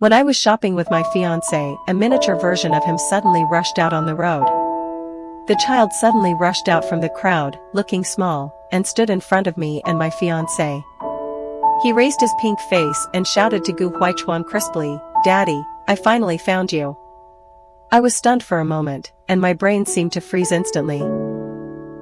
When I was shopping with my fiancé, a miniature version of him suddenly rushed out on the road. The child suddenly rushed out from the crowd, looking small, and stood in front of me and my fiancé. He raised his pink face and shouted to Gu Huichuan crisply, "Daddy, I finally found you." I was stunned for a moment, and my brain seemed to freeze instantly.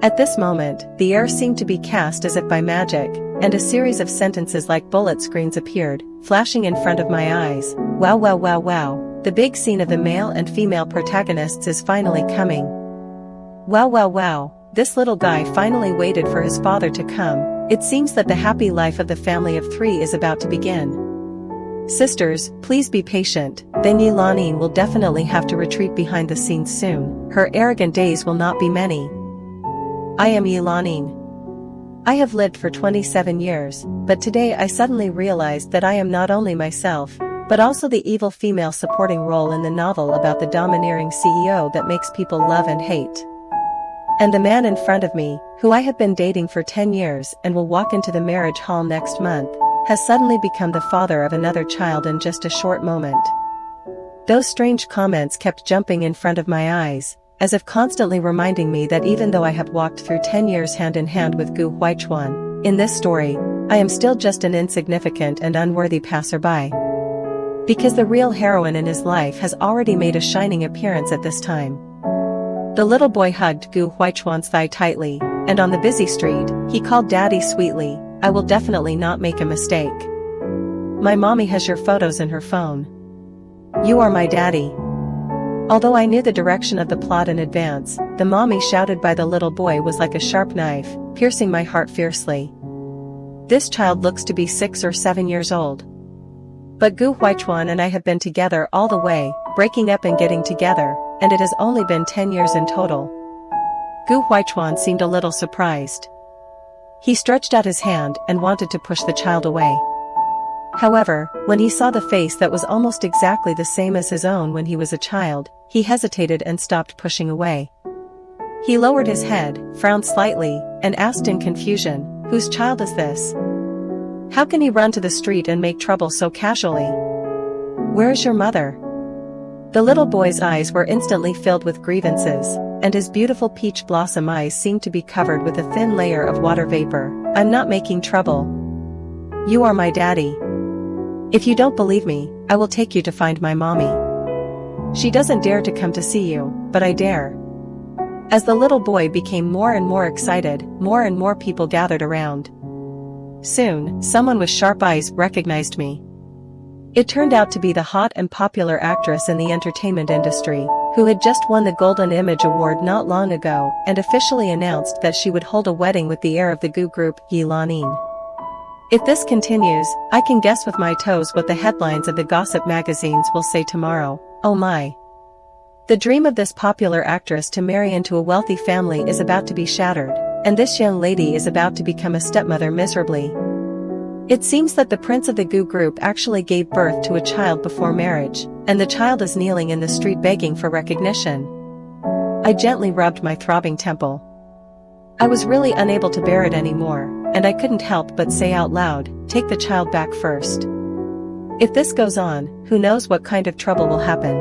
At this moment, the air seemed to be cast as if by magic, and a series of sentences like bullet screens appeared, flashing in front of my eyes. Wow, wow, wow, wow. The big scene of the male and female protagonists is finally coming. Wow, wow, wow. This little guy finally waited for his father to come. It seems that the happy life of the family of three is about to begin. Sisters, please be patient, then Yi Lanin will definitely have to retreat behind the scenes soon. Her arrogant days will not be many. I am Yi Lanin. I have lived for 27 years, but today I suddenly realized that I am not only myself, but also the evil female supporting role in the novel about the domineering CEO that makes people love and hate. And the man in front of me, who I have been dating for 10 years and will walk into the marriage hall next month, has suddenly become the father of another child in just a short moment. Those strange comments kept jumping in front of my eyes, as if constantly reminding me that even though I have walked through 10 years hand in hand with Gu Huichuan, in this story, I am still just an insignificant and unworthy passerby. Because the real heroine in his life has already made a shining appearance at this time. The little boy hugged Gu Huichuan's thigh tightly, and on the busy street, he called Daddy sweetly. I will definitely not make a mistake. My mommy has your photos in her phone. You are my daddy. Although I knew the direction of the plot in advance, the mommy shouted by the little boy was like a sharp knife, piercing my heart fiercely. This child looks to be 6 or 7 years old. But Gu Huichuan and I have been together all the way, breaking up and getting together, and it has only been 10 years in total. Gu Huichuan seemed a little surprised. He stretched out his hand and wanted to push the child away. However, when he saw the face that was almost exactly the same as his own when he was a child, he hesitated and stopped pushing away. He lowered his head, frowned slightly, and asked in confusion, "Whose child is this? How can he run to the street and make trouble so casually? Where is your mother?" The little boy's eyes were instantly filled with grievances, and his beautiful peach blossom eyes seemed to be covered with a thin layer of water vapor. "I'm not making trouble. You are my daddy. If you don't believe me, I will take you to find my mommy. She doesn't dare to come to see you, but I dare." As the little boy became more and more excited, more and more people gathered around. Soon, someone with sharp eyes recognized me. It turned out to be the hot and popular actress in the entertainment industry, who had just won the Golden Image Award not long ago and officially announced that she would hold a wedding with the heir of the Gu Group, Yi Lanin. If this continues, I can guess with my toes what the headlines of the gossip magazines will say tomorrow. Oh my. The dream of this popular actress to marry into a wealthy family is about to be shattered, and this young lady is about to become a stepmother miserably. It seems that the prince of the Gu Group actually gave birth to a child before marriage, and the child is kneeling in the street begging for recognition. I gently rubbed my throbbing temple. I was really unable to bear it anymore, and I couldn't help but say out loud, "Take the child back first. If this goes on, who knows what kind of trouble will happen."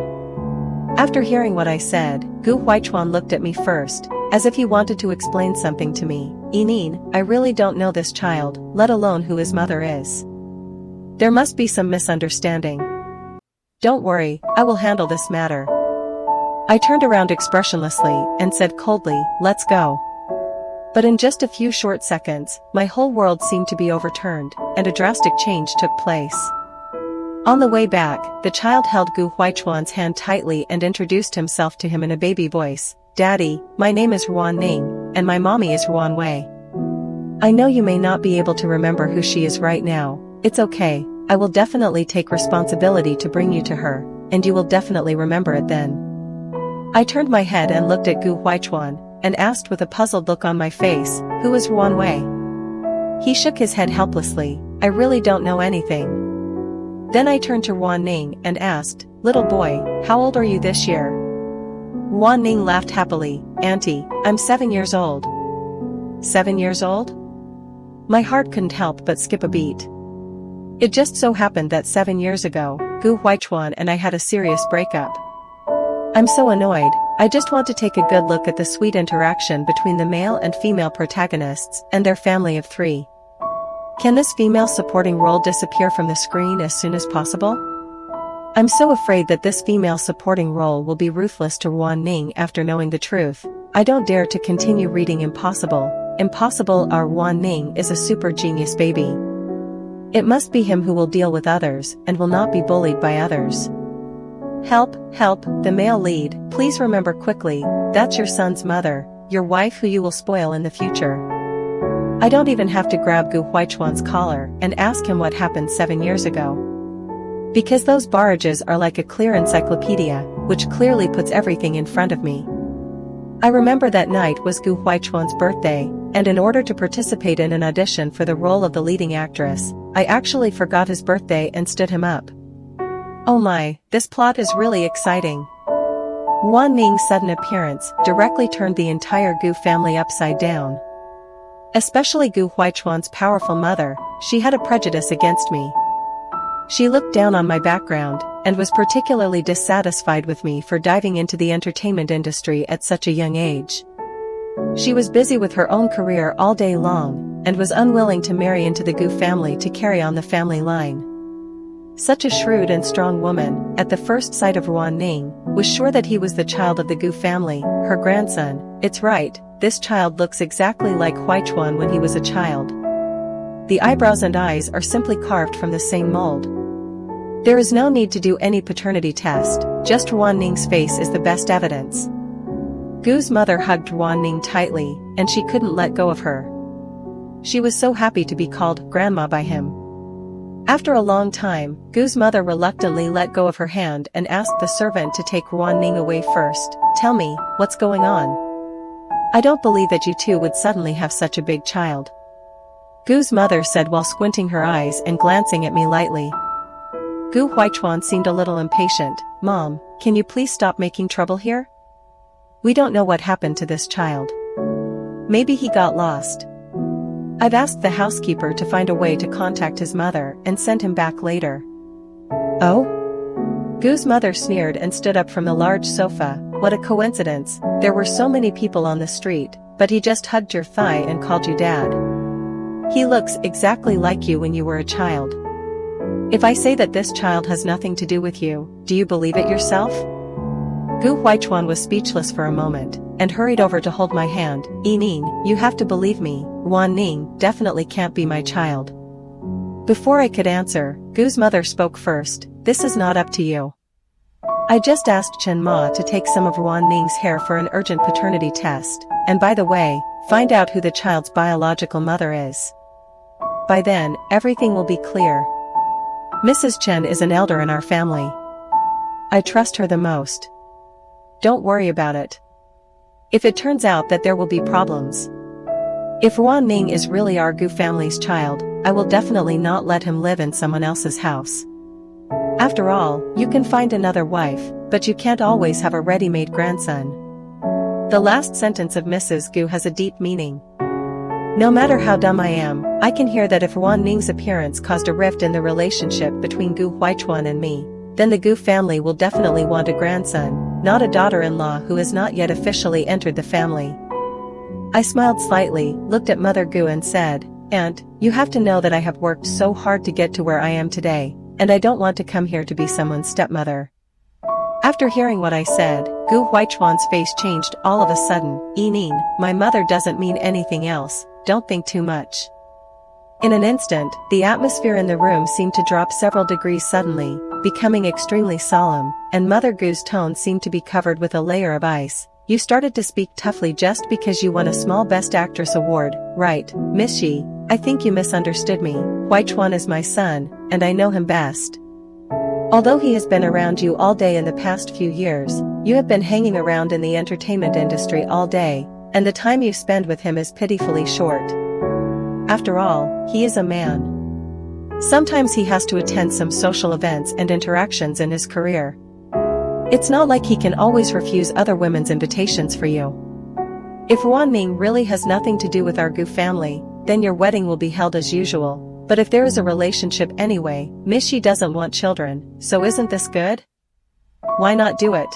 After hearing what I said, Gu Huichuan looked at me first, as if he wanted to explain something to me. "Inin, I really don't know this child, let alone who his mother is. There must be some misunderstanding. Don't worry, I will handle this matter." I turned around expressionlessly and said coldly, "Let's go." But in just a few short seconds, my whole world seemed to be overturned, and a drastic change took place. On the way back, the child held Gu Huichuan's hand tightly and introduced himself to him in a baby voice. "Daddy, my name is Ruan Ning, and my mommy is Ruan Wei. I know you may not be able to remember who she is right now. It's okay, I will definitely take responsibility to bring you to her, and you will definitely remember it then." I turned my head and looked at Gu Huichuan, and asked with a puzzled look on my face, "Who is Ruan Wei?" He shook his head helplessly. "I really don't know anything." Then I turned to Ruan Ning and asked, "Little boy, how old are you this year?" Ruan Ning laughed happily. "Auntie, I'm 7 years old." 7 years old? My heart couldn't help but skip a beat. It just so happened that 7 years ago, Gu Huichuan and I had a serious breakup. I'm so annoyed, I just want to take a good look at the sweet interaction between the male and female protagonists and their family of 3. Can this female supporting role disappear from the screen as soon as possible? I'm so afraid that this female supporting role will be ruthless to Ruan Ning after knowing the truth. I don't dare to continue reading Impossible. Impossible. Our Ruan Ning is a super genius baby. It must be him who will deal with others and will not be bullied by others. Help, help, the male lead, please remember quickly, that's your son's mother, your wife who you will spoil in the future. I don't even have to grab Gu Huichuan's collar and ask him what happened 7 years ago. Because those barrages are like a clear encyclopedia, which clearly puts everything in front of me. I remember that night was Gu Huichuan's birthday, and in order to participate in an audition for the role of the leading actress, I actually forgot his birthday and stood him up. Oh my, this plot is really exciting. Ruan Ning's sudden appearance directly turned the entire Gu family upside down. Especially Gu Huichuan's powerful mother, she had a prejudice against me. She looked down on my background, and was particularly dissatisfied with me for diving into the entertainment industry at such a young age. She was busy with her own career all day long, and was unwilling to marry into the Gu family to carry on the family line. Such a shrewd and strong woman, at the first sight of Ruan Ning, was sure that he was the child of the Gu family, her grandson. It's right, this child looks exactly like Huichuan when he was a child. The eyebrows and eyes are simply carved from the same mold. There is no need to do any paternity test, just Ruan Ning's face is the best evidence. Gu's mother hugged Ruan Ning tightly, and she couldn't let go of her. She was so happy to be called grandma by him. After a long time, Gu's mother reluctantly let go of her hand and asked the servant to take Ruan Ning away first. Tell me, what's going on? I don't believe that you two would suddenly have such a big child. Gu's mother said while squinting her eyes and glancing at me lightly. Gu Huichuan seemed a little impatient. Mom, can you please stop making trouble here? We don't know what happened to this child. Maybe he got lost. I've asked the housekeeper to find a way to contact his mother and send him back later. Oh? Gu's mother sneered and stood up from the large sofa. What a coincidence, there were so many people on the street, but he just hugged your thigh and called you dad. He looks exactly like you when you were a child. If I say that this child has nothing to do with you, do you believe it yourself? Gu Huichuan was speechless for a moment, and hurried over to hold my hand. Ning, you have to believe me, Ruan Ning definitely can't be my child. Before I could answer, Gu's mother spoke first. This is not up to you. I just asked Chen Ma to take some of Ruan Ning's hair for an urgent paternity test, and by the way, find out who the child's biological mother is. By then, everything will be clear. Mrs. Chen is an elder in our family. I trust her the most. Don't worry about it. If it turns out that there will be problems. If Ruan Ning is really our Gu family's child, I will definitely not let him live in someone else's house. After all, you can find another wife, but you can't always have a ready-made grandson. The last sentence of Mrs. Gu has a deep meaning. No matter how dumb I am, I can hear that if Ruan Ning's appearance caused a rift in the relationship between Gu Huichuan and me, then the Gu family will definitely want a grandson, not a daughter-in-law who has not yet officially entered the family. I smiled slightly, looked at Mother Gu and said, Aunt, you have to know that I have worked so hard to get to where I am today, and I don't want to come here to be someone's stepmother. After hearing what I said, Gu Huichuan's face changed all of a sudden. Ning, my mother doesn't mean anything else, don't think too much. In an instant, the atmosphere in the room seemed to drop several degrees suddenly, becoming extremely solemn, and Mother Gu's tone seemed to be covered with a layer of ice. You started to speak toughly just because you won a small Best Actress award, right, Miss Shi? I think you misunderstood me. Huichuan is my son, and I know him best. Although he has been around you all day in the past few years, you have been hanging around in the entertainment industry all day, and the time you spend with him is pitifully short. After all, he is a man. Sometimes he has to attend some social events and interactions in his career. It's not like he can always refuse other women's invitations for you. If Ruan Ning really has nothing to do with our Gu family, then your wedding will be held as usual. But if there is a relationship anyway, Miss she doesn't want children, so isn't this good? Why not do it?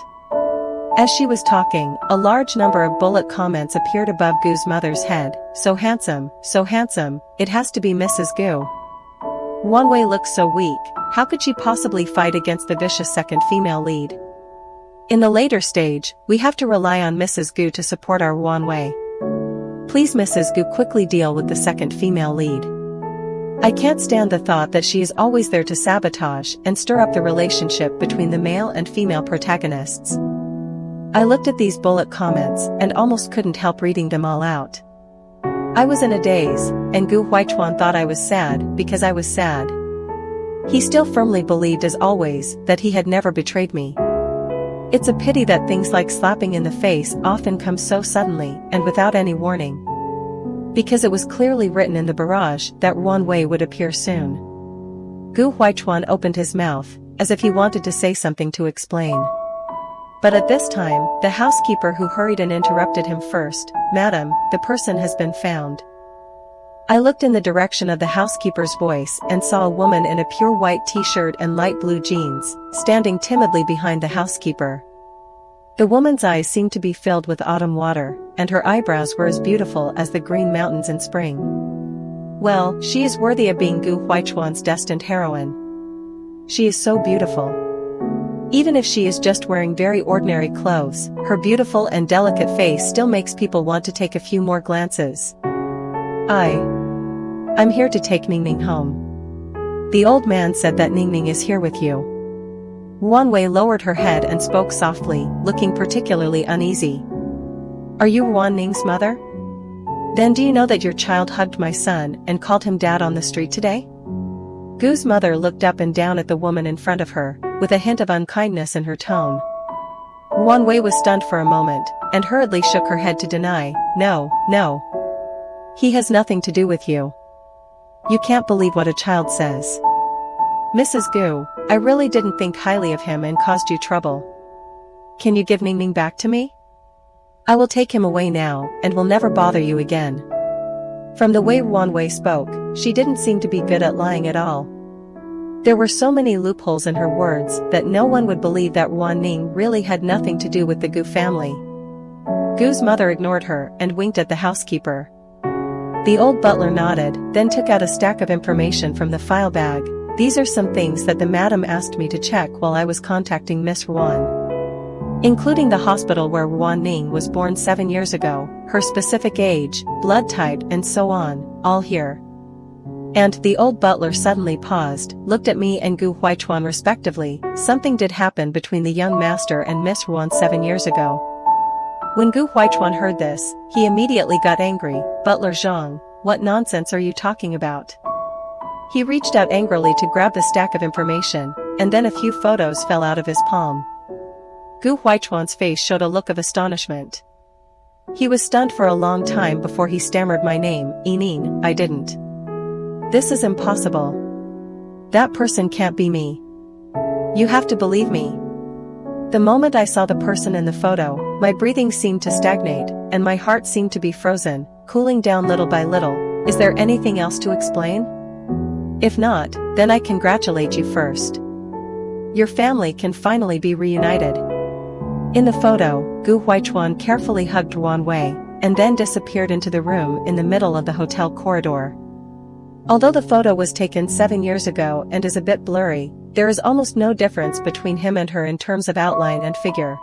As she was talking, a large number of bullet comments appeared above Gu's mother's head. So handsome, it has to be Mrs. Gu. Wanwei looks so weak, how could she possibly fight against the vicious second female lead? In the later stage, we have to rely on Mrs. Gu to support our Wanwei. Please Mrs. Gu quickly deal with the second female lead. I can't stand the thought that she is always there to sabotage and stir up the relationship between the male and female protagonists. I looked at these bullet comments and almost couldn't help reading them all out. I was in a daze, and Gu Huichuan thought I was sad because I was sad. He still firmly believed as always that he had never betrayed me. It's a pity that things like slapping in the face often come so suddenly and without any warning. Because it was clearly written in the barrage that Wanwei would appear soon. Gu Huichuan opened his mouth, as if he wanted to say something to explain. But at this time, the housekeeper who hurried and interrupted him first, "Madam, the person has been found." I looked in the direction of the housekeeper's voice and saw a woman in a pure white t-shirt and light blue jeans, standing timidly behind the housekeeper. The woman's eyes seemed to be filled with autumn water, and her eyebrows were as beautiful as the green mountains in spring. Well, she is worthy of being Gu Huichuan's destined heroine. She is so beautiful. Even if she is just wearing very ordinary clothes, her beautiful and delicate face still makes people want to take a few more glances. I'm here to take Ningning home. The old man said that Ningning is here with you. Wanwei lowered her head and spoke softly, looking particularly uneasy. Are you Wan Ning's mother? Then do you know that your child hugged my son and called him dad on the street today? Gu's mother looked up and down at the woman in front of her, with a hint of unkindness in her tone. Wanwei was stunned for a moment, and hurriedly shook her head to deny, no. He has nothing to do with you. You can't believe what a child says. Mrs. Gu, I really didn't think highly of him and caused you trouble. Can you give Ningning back to me? I will take him away now, and will never bother you again. From the way Wanwei spoke, she didn't seem to be good at lying at all. There were so many loopholes in her words that no one would believe that Wan Ning really had nothing to do with the Gu family. Gu's mother ignored her and winked at the housekeeper. The old butler nodded, then took out a stack of information from the file bag. These are some things that the madam asked me to check while I was contacting Miss Wan. Including the hospital where Wan Ning was born 7 years ago, her specific age, blood type and so on, all here. And the old butler suddenly paused, looked at me and Gu Huichuan respectively. Something did happen between the young master and Miss Wan 7 years ago. When Gu Huichuan heard this, he immediately got angry. Butler Zhang, what nonsense are you talking about? He reached out angrily to grab the stack of information, and then a few photos fell out of his palm. Gu Huichuan's face showed a look of astonishment. He was stunned for a long time before he stammered my name, Yining. I didn't. This is impossible. That person can't be me. You have to believe me. The moment I saw the person in the photo, my breathing seemed to stagnate, and my heart seemed to be frozen, cooling down little by little. Is there anything else to explain? If not, then I congratulate you first. Your family can finally be reunited. In the photo, Gu Huichuan carefully hugged Wanwei, and then disappeared into the room in the middle of the hotel corridor. Although the photo was taken 7 years ago and is a bit blurry, there is almost no difference between him and her in terms of outline and figure.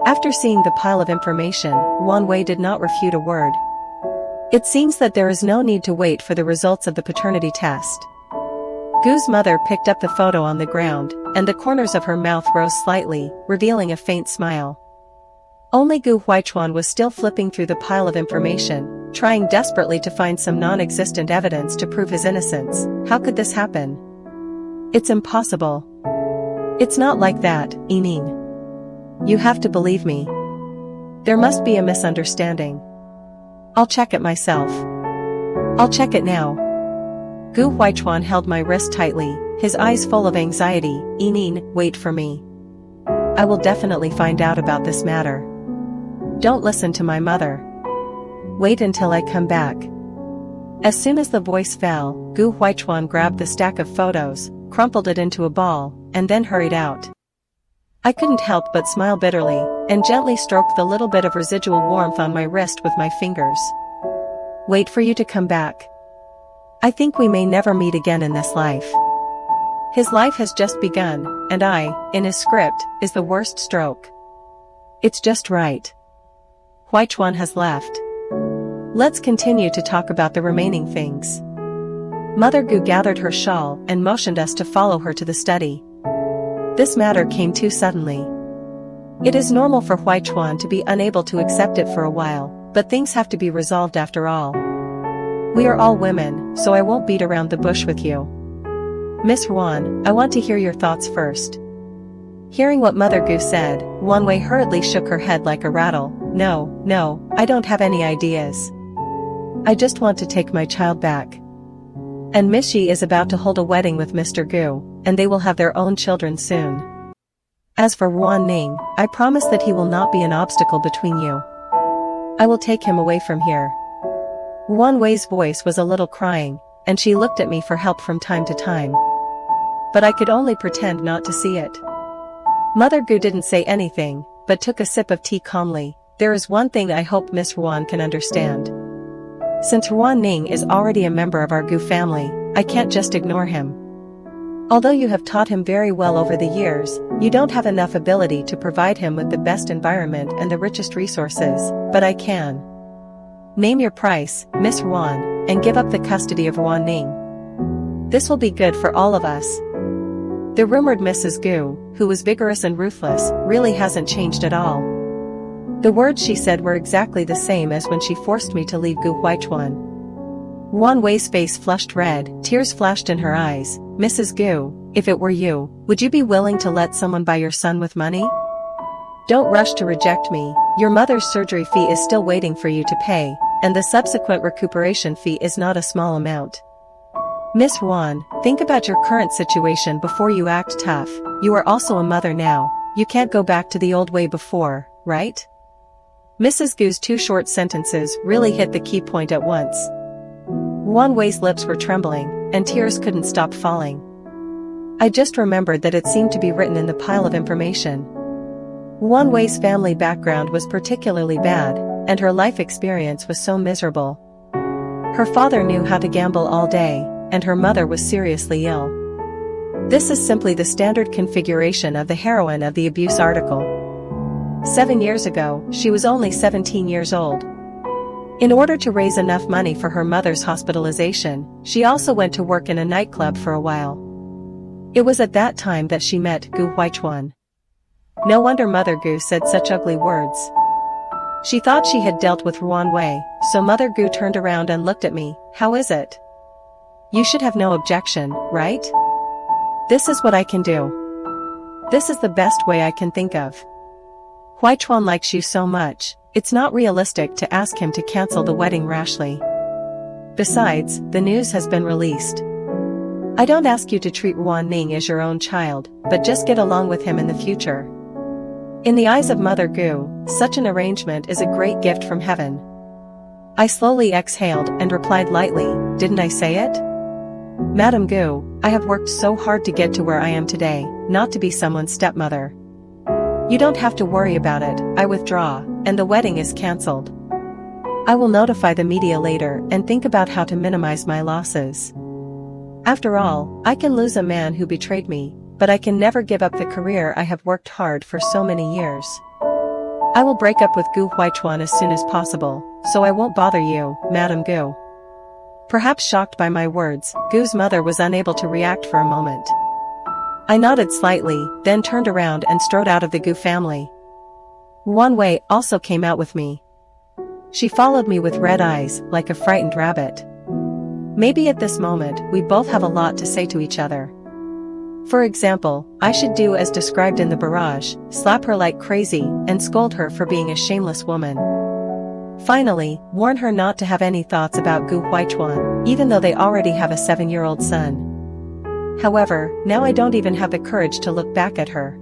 After seeing the pile of information, Wanwei did not refute a word. It seems that there is no need to wait for the results of the paternity test. Gu's mother picked up the photo on the ground, and the corners of her mouth rose slightly, revealing a faint smile. Only Gu Huichuan was still flipping through the pile of information, trying desperately to find some non-existent evidence to prove his innocence. How could this happen? It's impossible. It's not like that, Yining. You have to believe me. There must be a misunderstanding. I'll check it myself. I'll check it now. Gu Huichuan held my wrist tightly, his eyes full of anxiety. Yining, wait for me. I will definitely find out about this matter. Don't listen to my mother. Wait until I come back. As soon as the voice fell, Gu Huichuan grabbed the stack of photos, crumpled it into a ball, and then hurried out. I couldn't help but smile bitterly, and gently stroked the little bit of residual warmth on my wrist with my fingers. Wait for you to come back. I think we may never meet again in this life. His life has just begun, and I, in his script, is the worst stroke. It's just right. Huichuan has left. Let's continue to talk about the remaining things. Mother Gu gathered her shawl and motioned us to follow her to the study. This matter came too suddenly. It is normal for Huichuan to be unable to accept it for a while, but things have to be resolved after all. We are all women, so I won't beat around the bush with you. Miss Huan, I want to hear your thoughts first. Hearing what Mother Gu said, Wan Wei hurriedly shook her head like a rattle. No, I don't have any ideas. I just want to take my child back. And Miss Yi is about to hold a wedding with Mr. Gu, and they will have their own children soon. As for Wan Ning, I promise that he will not be an obstacle between you. I will take him away from here. Wan Wei's voice was a little crying, and she looked at me for help from time to time. But I could only pretend not to see it. Mother Gu didn't say anything, but took a sip of tea calmly. There is one thing I hope Miss Huan can understand. Since Huan Ning is already a member of our Gu family, I can't just ignore him. Although you have taught him very well over the years, you don't have enough ability to provide him with the best environment and the richest resources, but I can. Name your price, Miss Huan, and give up the custody of Huan Ning. This will be good for all of us. The rumored Mrs. Gu, who was vigorous and ruthless, really hasn't changed at all. The words she said were exactly the same as when she forced me to leave Gu Huichuan. Wan Wei's face flushed red, tears flashed in her eyes. Mrs. Gu, if it were you, would you be willing to let someone buy your son with money? Don't rush to reject me. Your mother's surgery fee is still waiting for you to pay, and the subsequent recuperation fee is not a small amount. Miss Huan, think about your current situation before you act tough. You are also a mother now. You can't go back to the old way before, right? Mrs. Gu's two short sentences really hit the key point at once. Wan Wei's lips were trembling, and tears couldn't stop falling. I just remembered that it seemed to be written in the pile of information. Wan Wei's family background was particularly bad, and her life experience was so miserable. Her father knew how to gamble all day, and her mother was seriously ill. This is simply the standard configuration of the heroine of the abuse article. 7 years ago, she was only 17 years old. In order to raise enough money for her mother's hospitalization, she also went to work in a nightclub for a while. It was at that time that she met Gu Huichuan. No wonder Mother Gu said such ugly words. She thought she had dealt with Wan Wei, so Mother Gu turned around and looked at me. How is it? You should have no objection, right? This is what I can do. This is the best way I can think of. Huichuan likes you so much, it's not realistic to ask him to cancel the wedding rashly. Besides, the news has been released. I don't ask you to treat Huan Ning as your own child, but just get along with him in the future. In the eyes of Mother Gu, such an arrangement is a great gift from heaven. I slowly exhaled and replied lightly, didn't I say it? Madam Gu, I have worked so hard to get to where I am today, not to be someone's stepmother. You don't have to worry about it, I withdraw, and the wedding is cancelled. I will notify the media later and think about how to minimize my losses. After all, I can lose a man who betrayed me, but I can never give up the career I have worked hard for so many years. I will break up with Gu Huichuan as soon as possible, so I won't bother you, Madam Gu. Perhaps shocked by my words, Gu's mother was unable to react for a moment. I nodded slightly, then turned around and strode out of the Gu family. Wan Wei also came out with me. She followed me with red eyes, like a frightened rabbit. Maybe at this moment, we both have a lot to say to each other. For example, I should do as described in the barrage, slap her like crazy, and scold her for being a shameless woman. Finally, warn her not to have any thoughts about Gu Huichuan, even though they already have a 7-year-old son. However, now I don't even have the courage to look back at her.